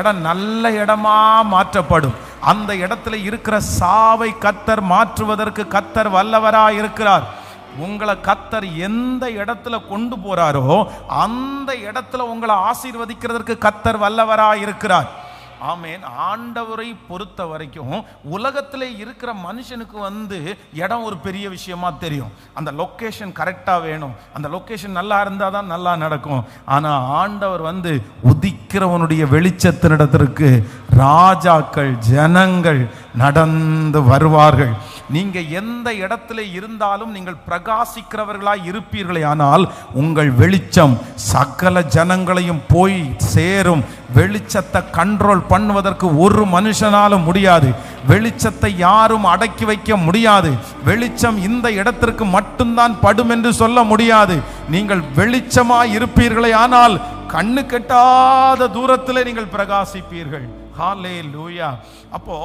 இடம் நல்ல இடமா மாற்றப்படும். அந்த இடத்துல இருக்கிற சாவை கர்த்தர் மாற்றுவதற்கு கர்த்தர் வல்லவரா இருக்கிறார். உங்களை கர்த்தர் எந்த இடத்துல கொண்டு போறாரோ அந்த இடத்துல உங்களை ஆசீர்வதிக்கிறதற்கு கர்த்தர் வல்லவரா இருக்கிறார். ஆமேன். ஆண்டவரை பொறுத்த வரைக்கும் உலகத்திலே இருக்கிற மனுஷனுக்கு இடம் ஒரு பெரிய விஷயமா தெரியும். அந்த லொக்கேஷன் கரெக்டாக வேணும், அந்த லொக்கேஷன் நல்லா இருந்தால் தான் நல்லா நடக்கும். ஆனால் ஆண்டவர் உதிக்கிறவனுடைய வெளிச்சத்தினிடத்திற்கு ராஜாக்கள் ஜனங்கள் நடந்து வருவார்கள். நீங்க எந்த இடத்துல இருந்தாலும் நீங்கள் பிரகாசிக்கிறவர்களாய் இருப்பீர்களே, ஆனால் உங்கள் வெளிச்சம் சகல ஜனங்களையும் போய் சேரும். வெளிச்சத்தை கண்ட்ரோல் பண்ணுவதற்கு ஒரு மனுஷனாலும் முடியாது. வெளிச்சத்தை யாரும் அடக்கி வைக்க முடியாது. வெளிச்சம் இந்த இடத்திற்கு மட்டும்தான் படும் என்று சொல்ல முடியாது. நீங்கள் வெளிச்சமாய் இருப்பீர்களே, ஆனால் கண்ணு கெட்டாத தூரத்திலே நீங்கள் பிரகாசிப்பீர்கள். ஹல்லேலூயா. அப்போ